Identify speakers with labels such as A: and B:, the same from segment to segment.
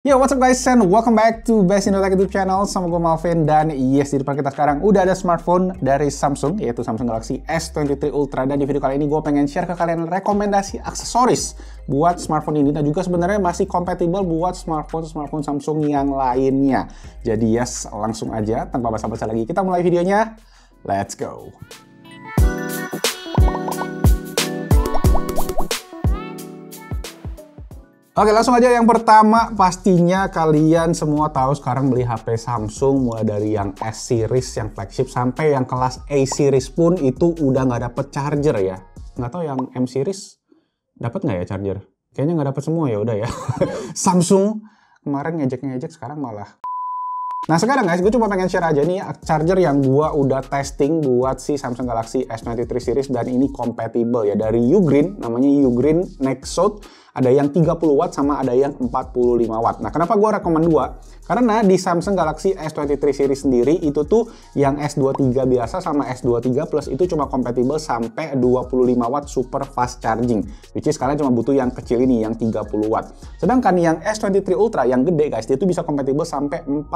A: Yo, what's up guys, and welcome back to Best Indo Tech YouTube channel. Sama gue Malvin, dan yes, di depan kita sekarang udah ada smartphone dari Samsung, yaitu Samsung Galaxy S23 Ultra. Dan di video kali ini gue pengen share ke kalian rekomendasi aksesoris buat smartphone ini, dan juga sebenarnya masih compatible buat smartphone Samsung yang lainnya. Jadi yes, langsung aja tanpa basa-basi lagi kita mulai videonya. Let's go. Oke, langsung aja yang pertama, pastinya kalian semua tahu sekarang beli HP Samsung mulai dari yang S series, yang flagship, sampai yang kelas A series pun itu udah nggak dapet charger ya. Nggak tahu yang M series dapat nggak ya charger? Kayaknya nggak dapet semua ya, udah ya. Samsung kemarin ngejek-ngejek, sekarang malah. Nah sekarang guys, gue cuma pengen share aja nih charger yang gue udah testing buat si Samsung Galaxy S23 series, dan ini compatible ya, dari Ugreen, namanya Ugreen Nexus. Ada yang 30 watt sama ada yang 45 watt. Nah, kenapa gue rekomen 2? Karena di Samsung Galaxy S23 series sendiri itu tuh yang S23 biasa sama S23 Plus itu cuma compatible sampai 25 watt super fast charging. Which is kalian cuma butuh yang kecil ini, yang 30 watt. Sedangkan yang S23 Ultra yang gede guys, dia itu bisa compatible sampai 45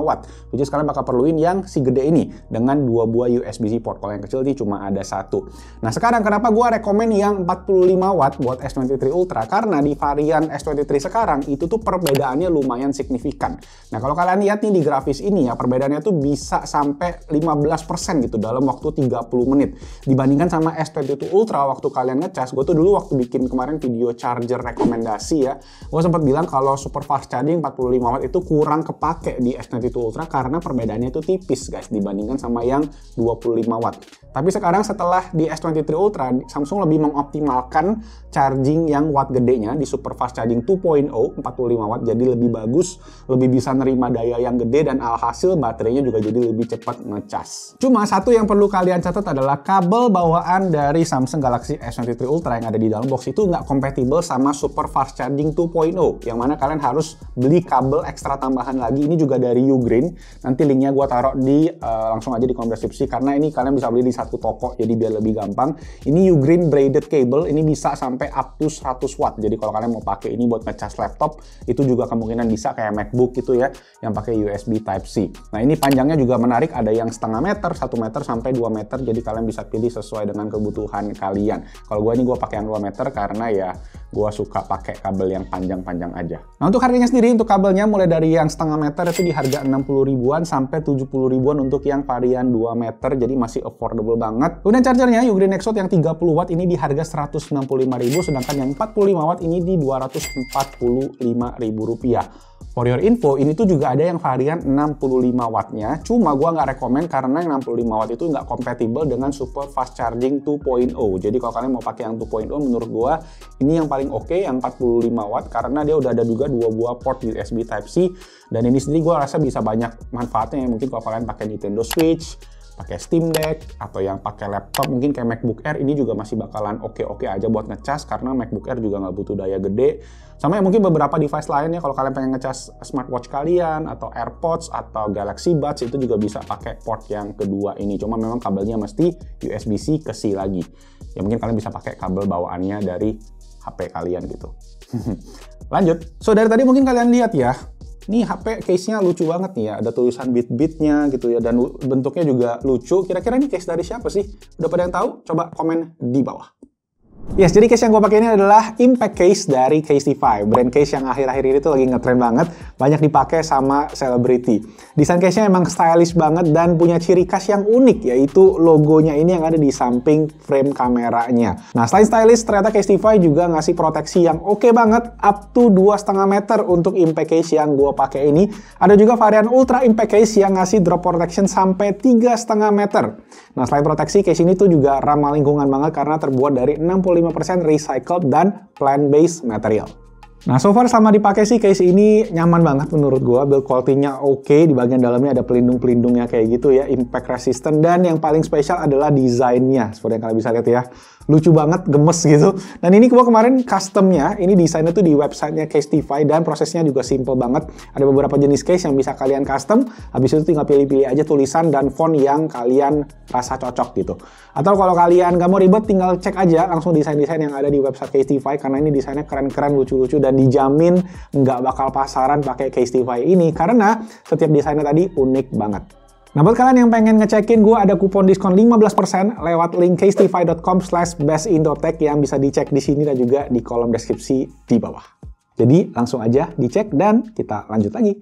A: watt. Which is kalian bakal perluin yang si gede ini dengan 2 buah USB-C port. Kalau yang kecil sih cuma ada 1. Nah, sekarang kenapa gue rekomen yang 45 watt buat S23 Ultra? Karena di varian S23 sekarang itu tuh perbedaannya lumayan signifikan. Nah, kalau kalian lihat nih di grafis ini ya, perbedaannya tuh bisa sampai 15% gitu dalam waktu 30 menit. Dibandingkan sama S23 Ultra waktu kalian ngecas, gue tuh dulu waktu bikin kemarin video charger rekomendasi ya, gue sempat bilang kalau super fast charging 45 watt itu kurang kepake di S23 Ultra karena perbedaannya itu tipis guys dibandingkan sama yang 25 watt. Tapi sekarang setelah di S23 Ultra, Samsung lebih mengoptimalkan charging yang watt gedenya di super fast charging 2.0 45 watt, jadi lebih bagus, lebih bisa nerima daya yang gede, dan alhasil baterainya juga jadi lebih cepat ngecas. Cuma satu yang perlu kalian catat adalah kabel bawaan dari Samsung Galaxy S23 Ultra yang ada di dalam box itu nggak kompatibel sama super fast charging 2.0, yang mana kalian harus beli kabel ekstra tambahan lagi. Ini juga dari Ugreen, nanti linknya gue taruh di langsung aja di kolom deskripsi, karena ini kalian bisa beli di satu toko jadi biar lebih gampang. Ini Ugreen braided cable, ini bisa sampai up to 100 watt. Jadi kalau kalian mau pakai ini buat ngecas laptop, itu juga kemungkinan bisa kayak MacBook gitu ya, yang pakai USB Type-C. Nah, ini panjangnya juga menarik, ada yang setengah meter, 1 meter sampai 2 meter. Jadi kalian bisa pilih sesuai dengan kebutuhan kalian. Kalau gue ini gue pakai yang 2 meter karena ya gue suka pakai kabel yang panjang-panjang aja. Nah, untuk harganya sendiri, untuk kabelnya mulai dari yang setengah meter itu di harga 60 ribuan sampai 70 ribuan untuk yang varian 2 meter, jadi masih affordable banget. Kemudian chargernya Ugreen Nexus yang 30 watt ini di harga 165.000, sedangkan yang 45 watt ini di Rp245.000. For your info, ini tuh juga ada yang varian 65 wattnya, cuma gua nggak rekomen karena yang 65 watt itu nggak compatible dengan super fast charging 2.0. Jadi kalau kalian mau pakai yang 2.0, menurut gua ini yang paling oke, yang 45 watt, karena dia udah ada juga 2 buah port USB Type-C, dan ini sendiri gua rasa bisa banyak manfaatnya ya. Mungkin kalau kalian pakai Nintendo Switch, pakai Steam Deck, atau yang pakai laptop mungkin kayak MacBook Air, ini juga masih bakalan oke-oke aja buat ngecas, karena MacBook Air juga nggak butuh daya gede. Sama ya mungkin beberapa device lainnya, kalau kalian pengen ngecas smartwatch kalian, atau AirPods, atau Galaxy Buds, itu juga bisa pakai port yang kedua ini. Cuma memang kabelnya mesti USB-C ke C lagi. Ya mungkin kalian bisa pakai kabel bawaannya dari HP kalian gitu. Lanjut. So dari tadi mungkin kalian lihat ya, ini HP case-nya lucu banget nih ya, ada tulisan bit-bitnya gitu ya, dan bentuknya juga lucu. Kira-kira ini case dari siapa sih? Udah pada yang tahu? Coba komen di bawah. Yes, jadi case yang gue pakai ini adalah Impact Case dari Casetify, brand case yang akhir-akhir ini tuh lagi ngetrend banget, banyak dipakai sama selebriti. Desain case-nya emang stylish banget dan punya ciri khas yang unik, yaitu logonya ini yang ada di samping frame kameranya. Nah, selain stylish, ternyata Casetify juga ngasih proteksi yang oke banget, up to 2,5 meter untuk Impact Case yang gue pakai ini. Ada juga varian Ultra Impact Case yang ngasih drop protection sampai 3,5 meter. Nah, selain proteksi, case ini tuh juga ramah lingkungan banget karena terbuat dari 65% recycled dan plant-based material. Nah, so far selama dipakai sih case ini nyaman banget menurut gua. Build quality-nya oke, di bagian dalamnya ada pelindung-pelindungnya kayak gitu ya, impact resistant, dan yang paling spesial adalah desainnya. Seperti yang kalian bisa lihat ya, lucu banget, gemes gitu. Dan ini gua kemarin customnya, ini desainnya tuh di websitenya Casetify dan prosesnya juga simple banget. Ada beberapa jenis case yang bisa kalian custom, habis itu tinggal pilih-pilih aja tulisan dan font yang kalian rasa cocok gitu. Atau kalau kalian nggak mau ribet, tinggal cek aja langsung desain-desain yang ada di website Casetify, karena ini desainnya keren-keren, lucu-lucu, dan dijamin nggak bakal pasaran pakai Casetify ini, karena setiap desainnya tadi unik banget. Nah, buat kalian yang pengen ngecekin, gue ada kupon diskon 15% lewat link casetify.com/bestindotech yang bisa dicek di sini dan juga di kolom deskripsi di bawah. Jadi langsung aja dicek dan kita lanjut lagi.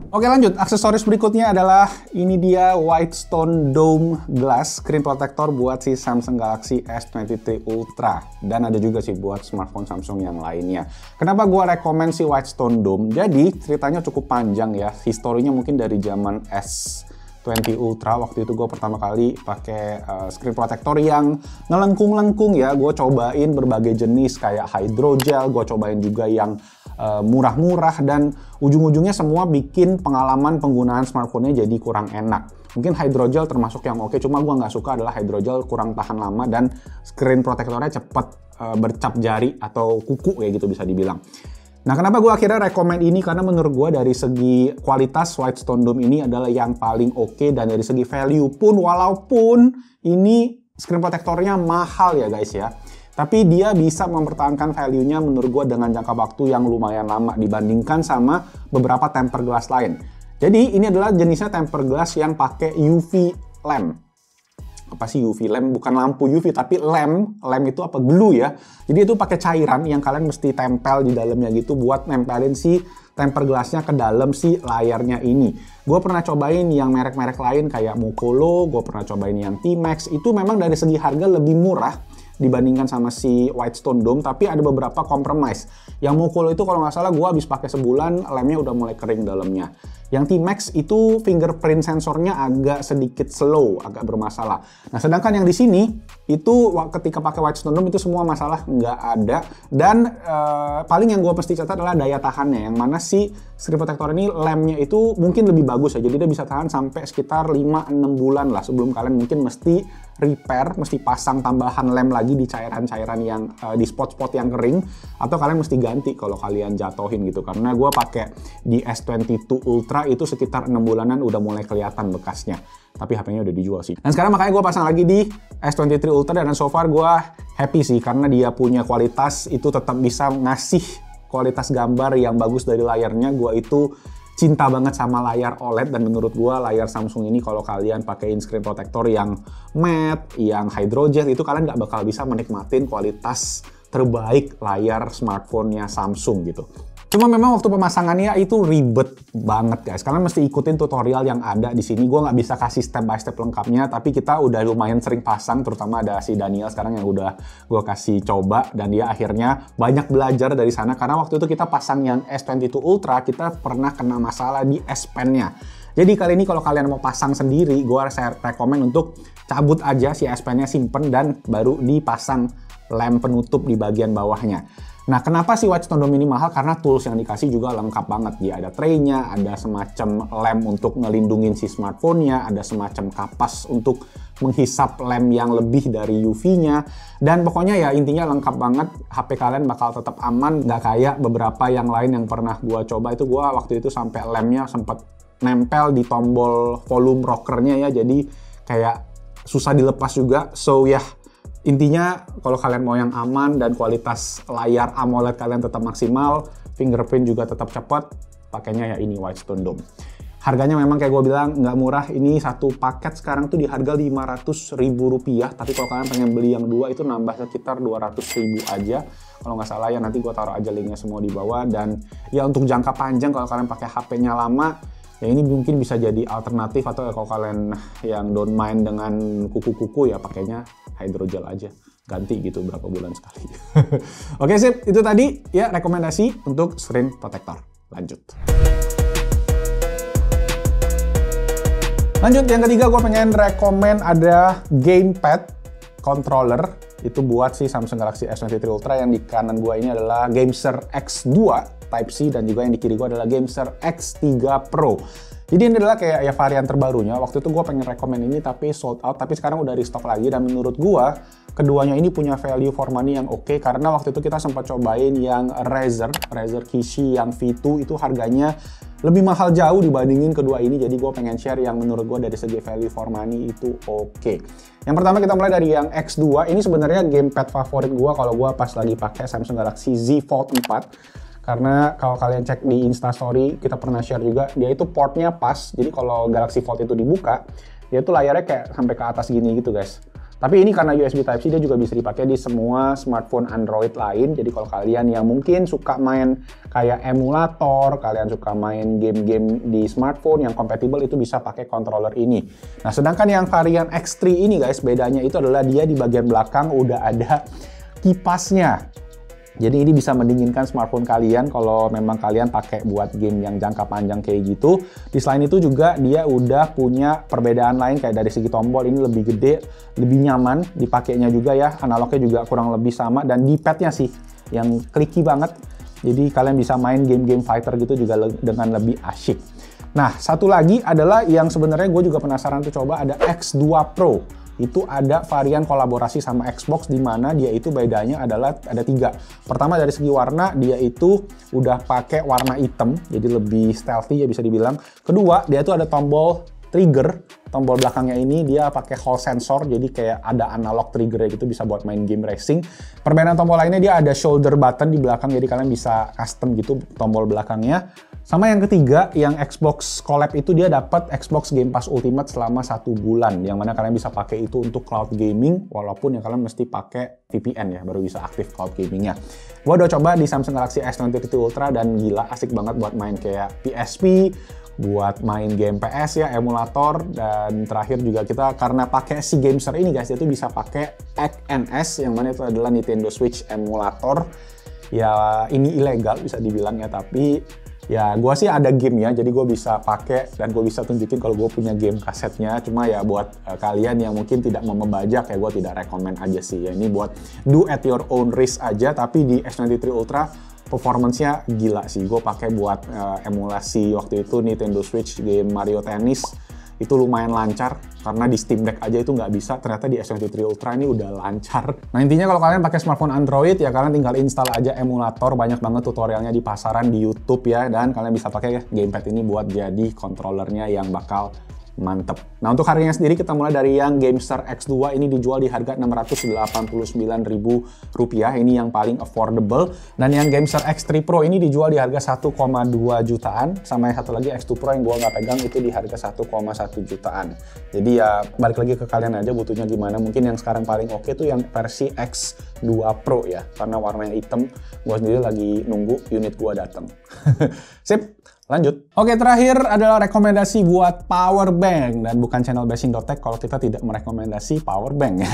A: Oke, lanjut. Aksesoris berikutnya adalah ini dia Whitestone Dome Glass Screen Protector buat si Samsung Galaxy S23 Ultra. Dan ada juga sih buat smartphone Samsung yang lainnya. Kenapa gue rekomen si Whitestone Dome? Jadi ceritanya cukup panjang ya. Historinya mungkin dari zaman S20 Ultra. Waktu itu gue pertama kali pakai screen protector yang ngelengkung-lengkung ya. Gue cobain berbagai jenis kayak hydrogel, gue cobain juga yang murah-murah, dan ujung-ujungnya semua bikin pengalaman penggunaan smartphone-nya jadi kurang enak. Mungkin hydrogel termasuk yang oke, cuma gue nggak suka adalah hydrogel kurang tahan lama dan screen protectornya cepet bercap jari atau kuku kayak gitu bisa dibilang. Nah, kenapa gue akhirnya rekomen ini? Karena menurut gue dari segi kualitas Whitestone Dome ini adalah yang paling oke, dan dari segi value pun, walaupun ini screen protectornya mahal ya guys ya, tapi dia bisa mempertahankan value-nya menurut gue dengan jangka waktu yang lumayan lama dibandingkan sama beberapa tempered glass lain. Jadi ini adalah jenisnya tempered glass yang pakai UV lamp. Apa sih UV lamp? Bukan lampu UV, tapi lamp. Lamp itu apa? Glue ya. Jadi itu pakai cairan yang kalian mesti tempel di dalamnya gitu buat nempelin si tempered glass-nya ke dalam si layarnya ini. Gue pernah cobain yang merek-merek lain kayak Mukolo, gue pernah cobain yang T-Max. Itu memang dari segi harga lebih murah dibandingkan sama si Whitestone Dome, tapi ada beberapa compromise. Yang Mukolo itu kalau nggak salah gue habis pakai sebulan, lemnya udah mulai kering dalamnya. Yang T-Max itu fingerprint sensornya agak sedikit slow, agak bermasalah. Nah, sedangkan yang di sini itu ketika pakai Whitestone Dome itu semua masalah nggak ada. Dan paling yang gue mesti catat adalah daya tahannya, yang mana si screen protector ini lemnya itu mungkin lebih bagus ya. Jadi dia bisa tahan sampai sekitar 5-6 bulan lah sebelum kalian mungkin mesti repair, mesti pasang tambahan lem lagi di cairan-cairan yang di spot-spot yang kering, atau kalian mesti ganti kalau kalian jatohin gitu. Karena gue pakai di S22 Ultra itu sekitar 6 bulanan udah mulai kelihatan bekasnya, tapi HP-nya udah dijual sih. Dan sekarang makanya gue pasang lagi di S23 Ultra, dan so far gue happy sih karena dia punya kualitas itu tetap bisa ngasih kualitas gambar yang bagus dari layarnya. Gue itu cinta banget sama layar OLED, dan menurut gua layar Samsung ini kalau kalian pakein screen protector yang matte, yang hydrogel, itu kalian nggak bakal bisa menikmatin kualitas terbaik layar smartphone-nya Samsung gitu. Cuma memang waktu pemasangannya itu ribet banget guys. Kalian mesti ikutin tutorial yang ada di sini. Gue nggak bisa kasih step by step lengkapnya, tapi kita udah lumayan sering pasang, terutama ada si Daniel sekarang yang udah gue kasih coba, dan dia akhirnya banyak belajar dari sana. Karena waktu itu kita pasang yang S22 Ultra, kita pernah kena masalah di S Pen-nya. Jadi kali ini kalau kalian mau pasang sendiri, saya rekomen untuk cabut aja si S Pen-nya, simpen, dan baru dipasang lem penutup di bagian bawahnya. Nah, kenapa si Whitestone Dome ini mahal? Karena tools yang dikasih juga lengkap banget. Dia ada tray-nya, ada semacam lem untuk ngelindungin si smartphone-nya, ada semacam kapas untuk menghisap lem yang lebih dari UV-nya, dan pokoknya ya intinya lengkap banget. HP kalian bakal tetap aman, nggak kayak beberapa yang lain yang pernah gua coba. Itu gua waktu itu sampai lemnya sempat nempel di tombol volume rockernya ya, jadi kayak susah dilepas juga. So ya, intinya kalau kalian mau yang aman dan kualitas layar AMOLED kalian tetap maksimal, fingerprint juga tetap cepat, pakainya ya ini Whitestone Dome. Harganya memang kayak gue bilang nggak murah. Ini satu paket sekarang tuh di harga Rp500.000, tapi kalau kalian pengen beli yang dua itu nambah sekitar Rp200.000 aja kalau nggak salah ya. Nanti gue taruh aja linknya semua di bawah. Dan ya untuk jangka panjang kalau kalian pakai HP-nya lama, ya ini mungkin bisa jadi alternatif. Atau ya kalau kalian yang don't mind dengan kuku-kuku, ya pakainya hydrogel aja, ganti gitu berapa bulan sekali. Oke sip, itu tadi ya rekomendasi untuk screen protector. Lanjut, yang ketiga gue pengen rekomen ada gamepad controller. Itu buat si Samsung Galaxy S23 Ultra. Yang di kanan gue ini adalah GameSir X2 Type-C, dan juga yang di kiri gue adalah GameSir X3 Pro. Jadi ini adalah kayak ya varian terbarunya. Waktu itu gue pengen rekomen ini tapi sold out, tapi sekarang udah restock lagi. Dan menurut gue keduanya ini punya value for money yang oke, karena waktu itu kita sempat cobain yang Razer Kishi yang V2 itu harganya lebih mahal jauh dibandingin kedua ini. Jadi gue pengen share yang menurut gue dari segi value for money itu oke. Yang pertama kita mulai dari yang X2. Ini sebenarnya gamepad favorit gue kalau gue pas lagi pakai Samsung Galaxy Z Fold 4. Karena kalau kalian cek di Instastory, kita pernah share juga, dia itu portnya pas. Jadi kalau Galaxy Fold itu dibuka, dia itu layarnya kayak sampai ke atas gini gitu guys. Tapi ini karena USB Type-C, dia juga bisa dipakai di semua smartphone Android lain. Jadi kalau kalian yang mungkin suka main kayak emulator, kalian suka main game-game di smartphone yang compatible, itu bisa pakai controller ini. Nah, sedangkan yang varian X3 ini guys, bedanya itu adalah dia di bagian belakang udah ada kipasnya. Jadi ini bisa mendinginkan smartphone kalian kalau memang kalian pakai buat game yang jangka panjang kayak gitu. Di selain itu juga dia udah punya perbedaan lain kayak dari segi tombol ini lebih gede, lebih nyaman dipakainya juga ya. Analognya juga kurang lebih sama dan D-pad-nya sih yang clicky banget. Jadi kalian bisa main game-game fighter gitu juga dengan lebih asyik. Nah, satu lagi adalah yang sebenarnya gue juga penasaran tuh coba, ada X2 Pro. Itu ada varian kolaborasi sama Xbox di mana dia itu bedanya adalah ada 3. Pertama dari segi warna, dia itu udah pakai warna hitam, jadi lebih stealthy ya bisa dibilang. Kedua, dia itu ada tombol trigger, tombol belakangnya ini dia pakai hall sensor, jadi kayak ada analog trigger gitu, bisa buat main game racing. Perbedaan tombol lainnya dia ada shoulder button di belakang, jadi kalian bisa custom gitu tombol belakangnya. Sama yang ketiga, yang Xbox Collab itu dia dapat Xbox Game Pass Ultimate selama 1 bulan, yang mana kalian bisa pakai itu untuk cloud gaming, walaupun yang kalian mesti pakai VPN ya, baru bisa aktif cloud gamingnya. Gua udah coba di Samsung Galaxy S23 Ultra dan gila asik banget buat main kayak PSP, buat main game PS ya, emulator, dan terakhir juga kita karena pakai si Gameser ini guys, itu bisa pakai XNS, yang mana itu adalah Nintendo Switch emulator. Ya ini ilegal bisa dibilang ya, tapi ya gue sih ada game ya, jadi gue bisa pakai dan gue bisa tunjukin kalau gue punya game kasetnya. Cuma ya buat kalian yang mungkin tidak mau membajak ya, gue tidak rekomen aja sih ya. Ini buat do at your own risk aja, tapi di S23 Ultra performance-nya gila sih. Gue pakai buat emulasi waktu itu Nintendo Switch game Mario Tennis, itu lumayan lancar karena di Steam Deck aja itu nggak bisa, ternyata di S23 Ultra ini udah lancar. Nah intinya kalau kalian pakai smartphone Android ya kalian tinggal install aja emulator, banyak banget tutorialnya di pasaran di YouTube ya, dan kalian bisa pakai gamepad ini buat jadi controllernya yang bakal mantep. Nah untuk harganya sendiri kita mulai dari yang Gameser X2 ini dijual di harga Rp689.000, ini yang paling affordable. Dan yang Gameser X3 Pro ini dijual di harga 1,2 jutaan, sama yang satu lagi X2 Pro yang gua nggak pegang itu di harga 1,1 jutaan. Jadi ya balik lagi ke kalian aja butuhnya gimana. Mungkin yang sekarang paling oke tuh yang versi X2 Pro ya, karena warnanya hitam. Gua sendiri lagi nunggu unit gua datang. Sip. Lanjut. Oke, terakhir adalah rekomendasi buat power bank, dan bukan channel bashing.tech kalau kita tidak merekomendasi power bank ya.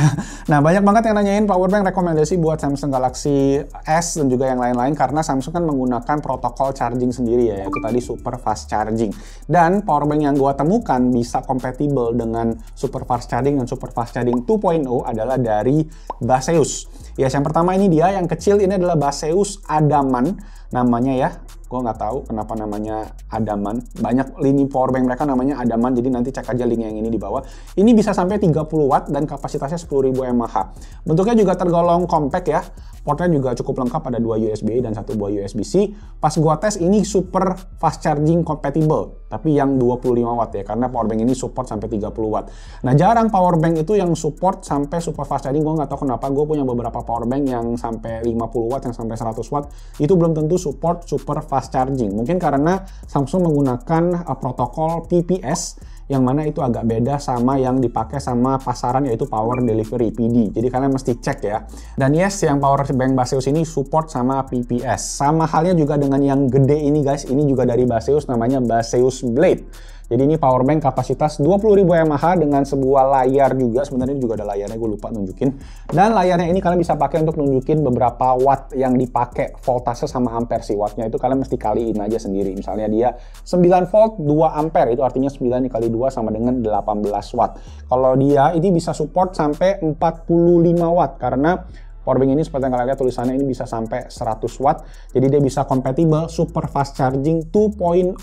A: Nah, banyak banget yang nanyain power bank rekomendasi buat Samsung Galaxy S dan juga yang lain-lain, karena Samsung kan menggunakan protokol charging sendiri ya, yaitu tadi super fast charging. Dan power bank yang gua temukan bisa kompatibel dengan super fast charging dan super fast charging 2.0 adalah dari Baseus. Ya, yang pertama ini dia, yang kecil ini adalah Baseus Adaman namanya ya. Gue nggak tahu kenapa namanya Adaman. Banyak lini powerbank mereka namanya Adaman, jadi nanti cek aja link yang ini di bawah. Ini bisa sampai 30 watt dan kapasitasnya 10.000 mAh. Bentuknya juga tergolong compact ya. Portnya juga cukup lengkap, ada 2 USB dan 1 buah USB-C. Pas gua tes ini super fast charging compatible, tapi yang 25 watt ya, karena powerbank ini support sampai 30 watt. Nah jarang powerbank itu yang support sampai super fast charging, gua nggak tahu kenapa. Gue punya beberapa powerbank yang sampai 50 watt, yang sampai 100 watt, itu belum tentu support super fast charging. Mungkin karena Samsung menggunakan protokol PPS, yang mana itu agak beda sama yang dipakai sama pasaran, yaitu Power Delivery PD. Jadi kalian mesti cek ya. Dan yes, yang power bank Baseus ini support sama PPS. Sama halnya juga dengan yang gede ini guys, ini juga dari Baseus, namanya Baseus Blade. Jadi ini power bank kapasitas 20.000 mAh dengan sebuah layar juga. Sebenarnya juga ada layarnya, gue lupa nunjukin. Dan layarnya ini kalian bisa pakai untuk nunjukin beberapa watt yang dipakai, voltase sama ampere sih. Wattnya itu kalian mesti kaliin aja sendiri. Misalnya dia 9 volt 2 ampere, itu artinya 9 dikali 2 sama dengan 18 watt. Kalau dia ini bisa support sampai 45 watt karena Powerbank ini seperti yang kalian lihat tulisannya ini bisa sampai 100 watt. Jadi dia bisa compatible super fast charging 2.0.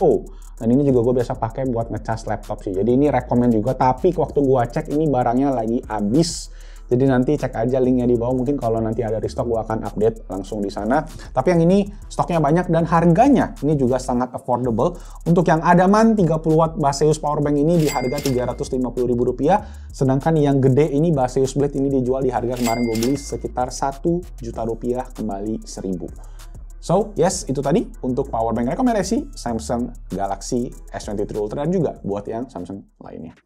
A: Dan ini juga gue biasa pakai buat ngecas laptop sih. Jadi ini recommend juga, tapi waktu gue cek ini barangnya lagi habis. Jadi nanti cek aja linknya di bawah, mungkin kalau nanti ada restock gue akan update langsung di sana. Tapi yang ini stoknya banyak dan harganya ini juga sangat affordable. Untuk yang Adaman 30 watt Baseus Powerbank ini di harga Rp350.000. Sedangkan yang gede ini Baseus Blade ini dijual di harga kemarin gue beli sekitar Rp1 juta kembali 1.000. So, yes, itu tadi untuk powerbank rekomendasi Samsung Galaxy S23 Ultra dan juga buat yang Samsung lainnya.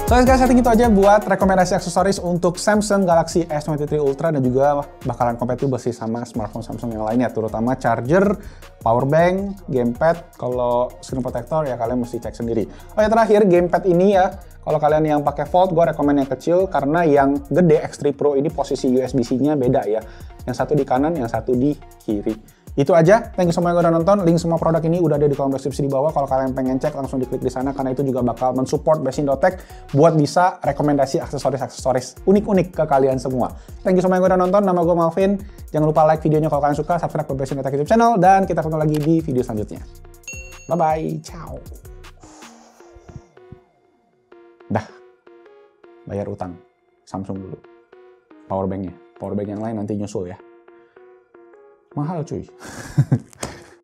A: So guys, setting itu aja buat rekomendasi aksesoris untuk Samsung Galaxy S23 Ultra dan juga bakalan kompatibel sih sama smartphone Samsung yang lainnya, terutama charger, power bank, gamepad. Kalau screen protector ya kalian mesti cek sendiri. Oh ya, terakhir gamepad ini ya, kalau kalian yang pakai Fold, gue rekomend yang kecil karena yang gede X3 Pro ini posisi USB-C-nya beda ya. Yang satu di kanan, yang satu di kiri. Itu aja, thank you semua yang udah nonton. Link semua produk ini udah ada di kolom deskripsi di bawah. Kalau kalian pengen cek, langsung diklik di sana karena itu juga bakal mensupport Basindo.tech buat bisa rekomendasi aksesoris-aksesoris unik-unik ke kalian semua. Thank you semua yang udah nonton. Nama gue Malvin. Jangan lupa like videonya kalau kalian suka, subscribe ke Basindo.tech YouTube channel, dan kita ketemu lagi di video selanjutnya. Bye-bye, ciao. Dah, bayar utang Samsung dulu. Powerbank yang lain nanti nyusul ya. Mahal cuy.